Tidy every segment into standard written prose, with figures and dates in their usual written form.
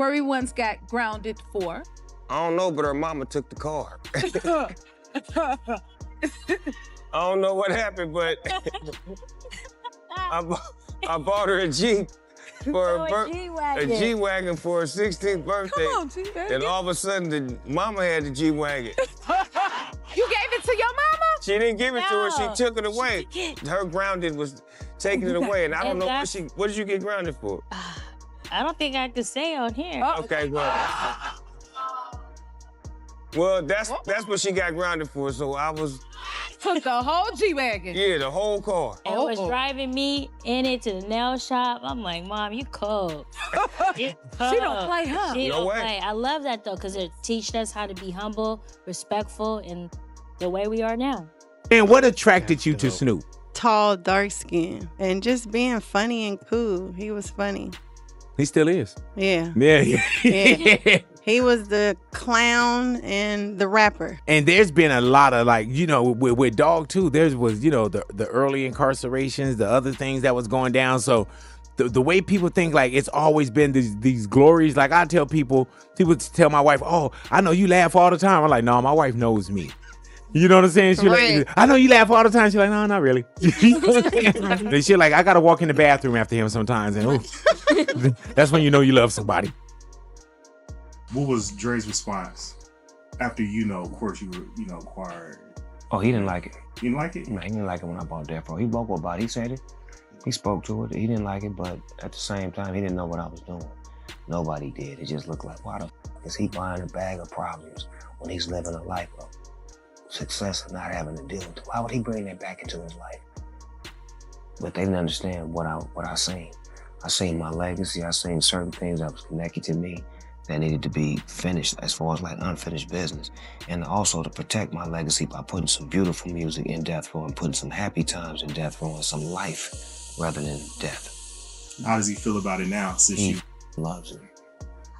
Corey once got grounded for? I don't know, but her mama took the car. I don't know what happened, but I bought her a Jeep for a G-Wagon for her 16th birthday. Come on, G-Wagon. And all of a sudden, the mama had the G-Wagon. You gave it to your mama? She didn't give it to her, she took it away. Her grounded was taking it away, and I don't know what did you get grounded for? I don't think I could say on here. Okay, well, that's what she got grounded for, so I was... Took the whole G-Wagon. Yeah, the whole car. And was driving me in it to the nail shop. I'm like, Mom, you cold. She don't play, huh? She don't play. I love that, though, because it teaches us how to be humble, respectful, and the way we are now. And what attracted you to Snoop? Tall, dark skin, and just being funny and cool. He was funny. He still is. Yeah. Yeah. He was the clown and the rapper. And there's been a lot of, like, you know, with Dog too, there was, you know, the early incarcerations, the other things that was going down. So the way people think, like, it's always been these glories. Like, I tell people tell my wife, oh, I know you laugh all the time. I'm like, no, my wife knows me. You know what I'm saying? She like, I know you laugh all the time. She's like, no, not really. And she like, I gotta walk in the bathroom after him sometimes, and that's when you know you love somebody. What was Dre's response after, of course, you were, acquired? Oh, he didn't like it. You didn't like it? No, he didn't like it when I bought Death Row. He vocal about it. He said it. He spoke to it. He didn't like it, but at the same time, he didn't know what I was doing. Nobody did. It just looked like, why the f is he buying a bag of problems when he's living a life of success and not having to deal with it? Why would he bring that back into his life? But they didn't understand what I seen. I seen my legacy. I seen certain things that was connected to me that needed to be finished as far as like unfinished business. And also to protect my legacy by putting some beautiful music in Death Row and putting some happy times in Death Row and some life rather than death. How does he feel about it now since you? Loves it.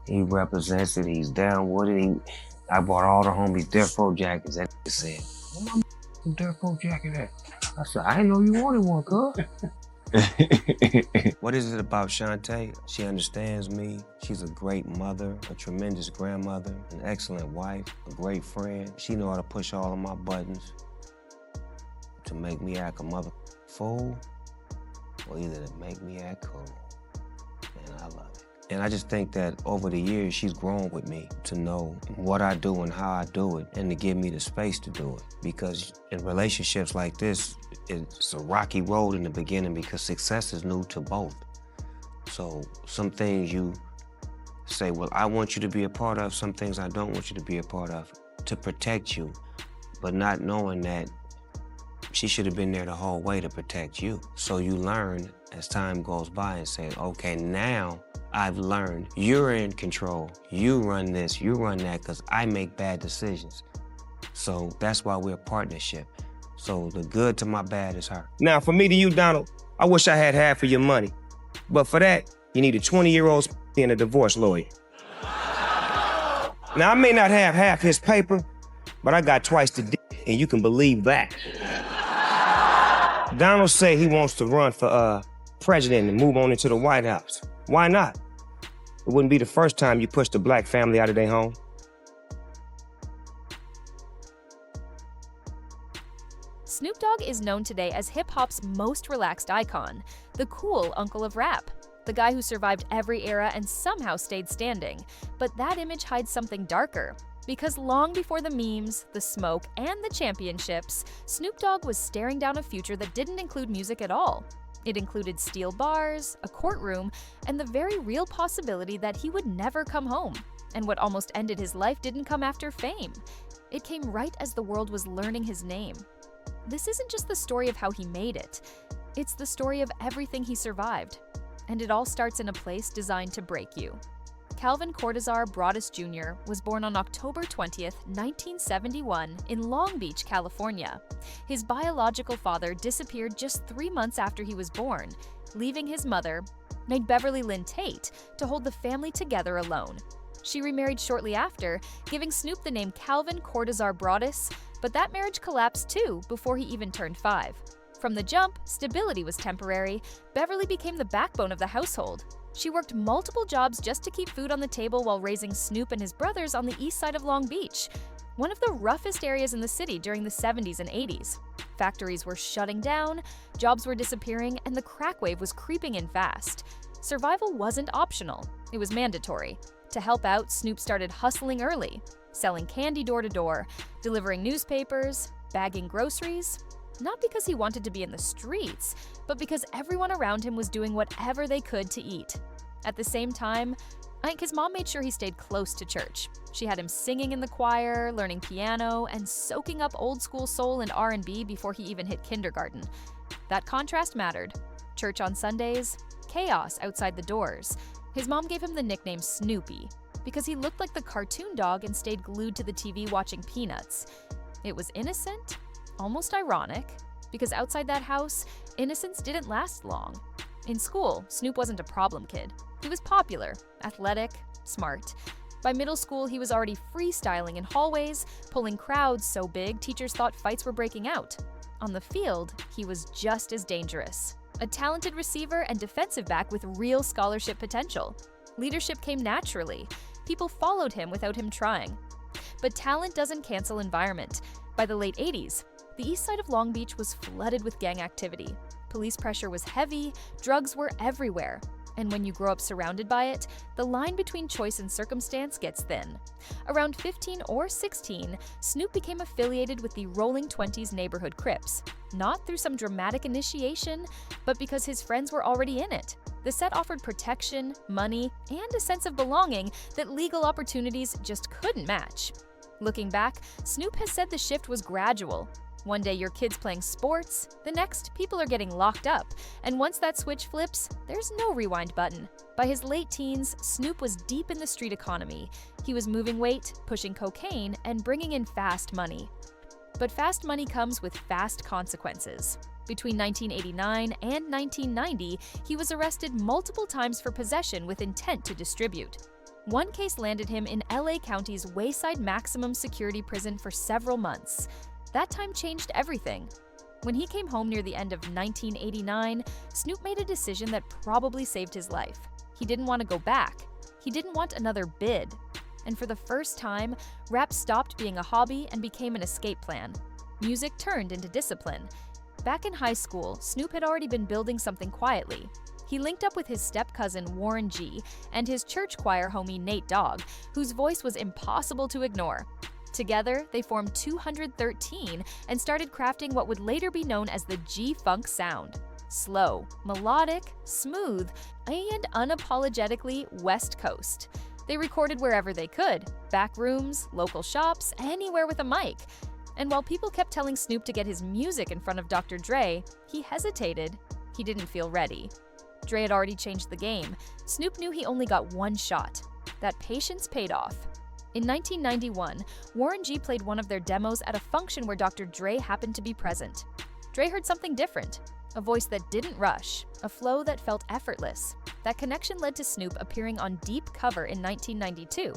He represents it. He's down with it. I bought all the homies Death Row jackets. That said, where my Death Row jacket at? I said, I didn't know you wanted one, cuz. What is it about Shantae? She understands me. She's a great mother, a tremendous grandmother, an excellent wife, a great friend. She know how to push all of my buttons to make me act a mother fool or either to make me act cool. And I love it. And I just think that over the years, she's grown with me to know what I do and how I do it and to give me the space to do it. Because in relationships like this, it's a rocky road in the beginning because success is new to both. So some things you say, well, I want you to be a part of, some things I don't want you to be a part of to protect you, but not knowing that she should have been there the whole way to protect you. So you learn as time goes by and say, okay, now I've learned you're in control. You run this, you run that, because I make bad decisions. So that's why we're a partnership. So the good to my bad is her. Now, for me to you, Donald, I wish I had half of your money. But for that, you need a 20-year-old and a divorce lawyer. Now, I may not have half his paper, but I got twice the dick, and you can believe that. Donald say he wants to run for president and move on into the White House. Why not? It wouldn't be the first time you pushed a black family out of their home. Snoop Dogg is known today as hip-hop's most relaxed icon, the cool uncle of rap, the guy who survived every era and somehow stayed standing. But that image hides something darker, because long before the memes, the smoke, and the championships, Snoop Dogg was staring down a future that didn't include music at all. It included steel bars, a courtroom, and the very real possibility that he would never come home. And what almost ended his life didn't come after fame. It came right as the world was learning his name. This isn't just the story of how he made it. It's the story of everything he survived. And it all starts in a place designed to break you. Calvin Cortazar Broadus Jr. was born on October 20th, 1971 in Long Beach, California. His biological father disappeared just 3 months after he was born, leaving his mother, named Beverly Lynn Tate, to hold the family together alone. She remarried shortly after, giving Snoop the name Calvin Cortazar Broadus, but that marriage collapsed too before he even turned 5. From the jump, stability was temporary. Beverly became the backbone of the household. She worked multiple jobs just to keep food on the table while raising Snoop and his brothers on the east side of Long Beach, one of the roughest areas in the city during the 70s and 80s. Factories were shutting down, jobs were disappearing, and the crack wave was creeping in fast. Survival wasn't optional, it was mandatory. To help out, Snoop started hustling early, selling candy door to door, delivering newspapers, bagging groceries. Not because he wanted to be in the streets, but because everyone around him was doing whatever they could to eat. At the same time, I think his mom made sure he stayed close to church. She had him singing in the choir, learning piano, and soaking up old school soul and R&B before he even hit kindergarten. That contrast mattered. Church on Sundays, chaos outside the doors. His mom gave him the nickname Snoopy because he looked like the cartoon dog and stayed glued to the TV watching Peanuts. It was innocent, almost ironic, because outside that house, innocence didn't last long. In school, Snoop wasn't a problem kid. He was popular, athletic, smart. By middle school, he was already freestyling in hallways, pulling crowds so big teachers thought fights were breaking out. On the field, he was just as dangerous. A talented receiver and defensive back with real scholarship potential. Leadership came naturally. People followed him without him trying. But talent doesn't cancel environment. By the late 80s, the east side of Long Beach was flooded with gang activity. Police pressure was heavy, drugs were everywhere. And when you grow up surrounded by it, the line between choice and circumstance gets thin. Around 15 or 16, Snoop became affiliated with the Rolling 20s neighborhood Crips. Not through some dramatic initiation, but because his friends were already in it. The set offered protection, money, and a sense of belonging that legal opportunities just couldn't match. Looking back, Snoop has said the shift was gradual. One day your kid's playing sports, the next people are getting locked up, and once that switch flips, there's no rewind button. By his late teens, Snoop was deep in the street economy. He was moving weight, pushing cocaine, and bringing in fast money. But fast money comes with fast consequences. Between 1989 and 1990, he was arrested multiple times for possession with intent to distribute. One case landed him in LA County's Wayside Maximum Security Prison for several months. That time changed everything. When he came home near the end of 1989, Snoop made a decision that probably saved his life. He didn't want to go back. He didn't want another bid. And for the first time, rap stopped being a hobby and became an escape plan. Music turned into discipline. Back in high school, Snoop had already been building something quietly. He linked up with his step-cousin Warren G and his church choir homie Nate Dogg, whose voice was impossible to ignore. Together, they formed 213 and started crafting what would later be known as the G-Funk sound. Slow, melodic, smooth, and unapologetically West Coast. They recorded wherever they could, back rooms, local shops, anywhere with a mic. And while people kept telling Snoop to get his music in front of Dr. Dre, he hesitated. He didn't feel ready. Dre had already changed the game. Snoop knew he only got one shot. That patience paid off. In 1991, Warren G played one of their demos at a function where Dr. Dre happened to be present. Dre heard something different, a voice that didn't rush, a flow that felt effortless. That connection led to Snoop appearing on Deep Cover in 1992.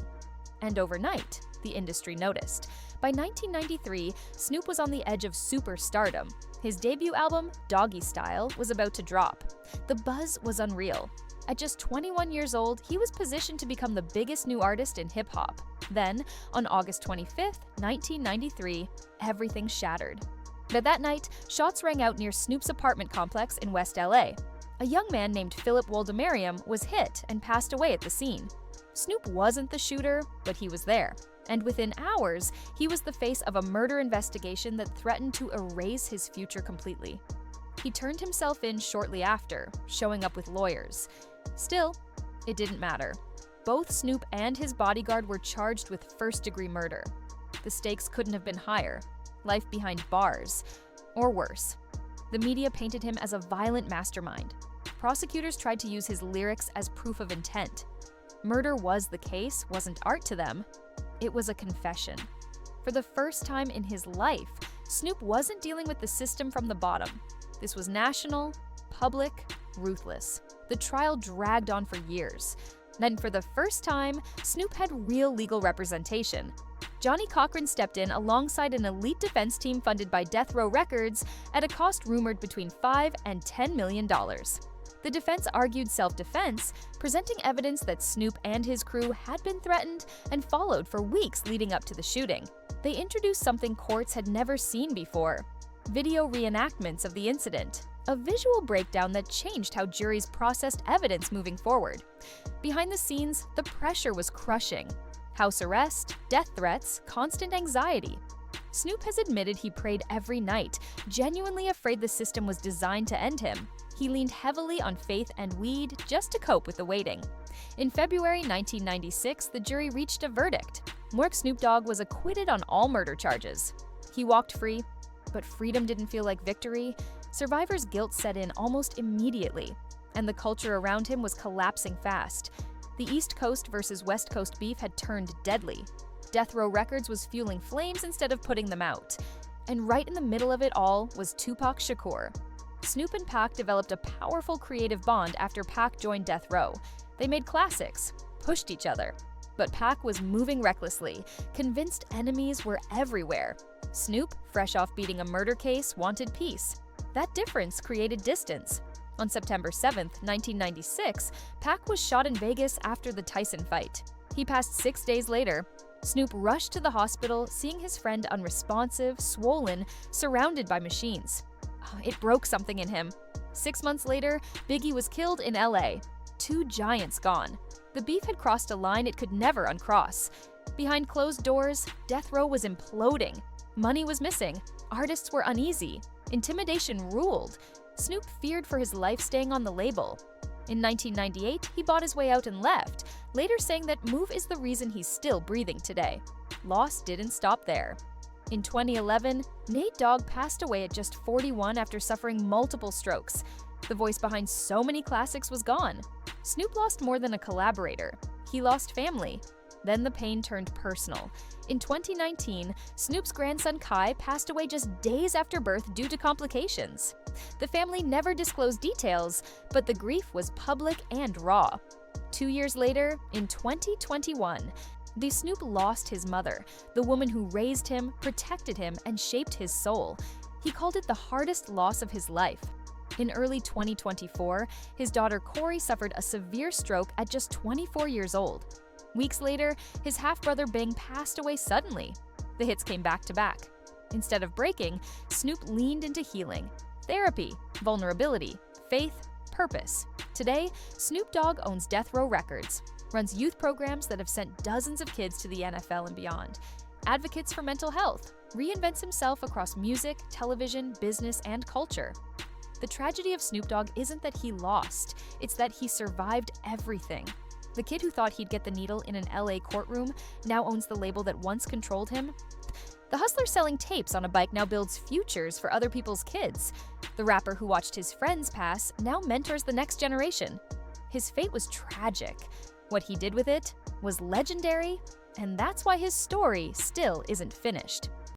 And overnight, the industry noticed. By 1993, Snoop was on the edge of superstardom. His debut album, Doggy Style, was about to drop. The buzz was unreal. At just 21 years old, he was positioned to become the biggest new artist in hip-hop. Then, on August 25, 1993, everything shattered. But that night, shots rang out near Snoop's apartment complex in West LA. A young man named Philip Woldemariam was hit and passed away at the scene. Snoop wasn't the shooter, but he was there. And within hours, he was the face of a murder investigation that threatened to erase his future completely. He turned himself in shortly after, showing up with lawyers. Still, it didn't matter. Both Snoop and his bodyguard were charged with first-degree murder. The stakes couldn't have been higher. Life behind bars. Or worse. The media painted him as a violent mastermind. Prosecutors tried to use his lyrics as proof of intent. Murder was the case, wasn't art to them. It was a confession. For the first time in his life, Snoop wasn't dealing with the system from the bottom. This was national, public, ruthless. The trial dragged on for years. Then for the first time, Snoop had real legal representation. Johnny Cochran stepped in alongside an elite defense team funded by Death Row Records at a cost rumored between $5 and $10 million. The defense argued self-defense, presenting evidence that Snoop and his crew had been threatened and followed for weeks leading up to the shooting. They introduced something courts had never seen before: video reenactments of the incident, a visual breakdown that changed how juries processed evidence moving forward. Behind the scenes, the pressure was crushing. House arrest, death threats, constant anxiety. Snoop has admitted he prayed every night, genuinely afraid the system was designed to end him. He leaned heavily on faith and weed just to cope with the waiting. In February 1996, the jury reached a verdict. Mork Snoop Dogg was acquitted on all murder charges. He walked free, but freedom didn't feel like victory. Survivor's guilt set in almost immediately, and the culture around him was collapsing fast. The East Coast versus West Coast beef had turned deadly. Death Row Records was fueling flames instead of putting them out. And right in the middle of it all was Tupac Shakur. Snoop and Pac developed a powerful creative bond after Pac joined Death Row. They made classics, pushed each other. But Pac was moving recklessly, convinced enemies were everywhere. Snoop, fresh off beating a murder case, wanted peace. That difference created distance. On September 7, 1996, Pac was shot in Vegas after the Tyson fight. He passed 6 days later. Snoop rushed to the hospital, seeing his friend unresponsive, swollen, surrounded by machines. It broke something in him. 6 months later, Biggie was killed in LA. 2 giants gone. The beef had crossed a line it could never uncross. Behind closed doors, Death Row was imploding. Money was missing. Artists were uneasy. Intimidation ruled. Snoop feared for his life staying on the label. In 1998, he bought his way out and left, later saying that move is the reason he's still breathing today. Loss didn't stop there. In 2011, Nate Dogg passed away at just 41 after suffering multiple strokes. The voice behind so many classics was gone. Snoop lost more than a collaborator. He lost family. Then the pain turned personal. In 2019, Snoop's grandson Kai passed away just days after birth due to complications. The family never disclosed details, but the grief was public and raw. 2 years later, in 2021, the Snoop lost his mother, the woman who raised him, protected him, and shaped his soul. He called it the hardest loss of his life. In early 2024, his daughter Corey suffered a severe stroke at just 24 years old. Weeks later, his half-brother Bing passed away suddenly. The hits came back to back. Instead of breaking, Snoop leaned into healing, therapy, vulnerability, faith, purpose. Today, Snoop Dogg owns Death Row Records, runs youth programs that have sent dozens of kids to the NFL and beyond, advocates for mental health, reinvents himself across music, television, business, and culture. The tragedy of Snoop Dogg isn't that he lost, it's that he survived everything. The kid who thought he'd get the needle in an LA courtroom now owns the label that once controlled him. The hustler selling tapes on a bike now builds futures for other people's kids. The rapper who watched his friends pass now mentors the next generation. His fate was tragic. What he did with it was legendary, and that's why his story still isn't finished.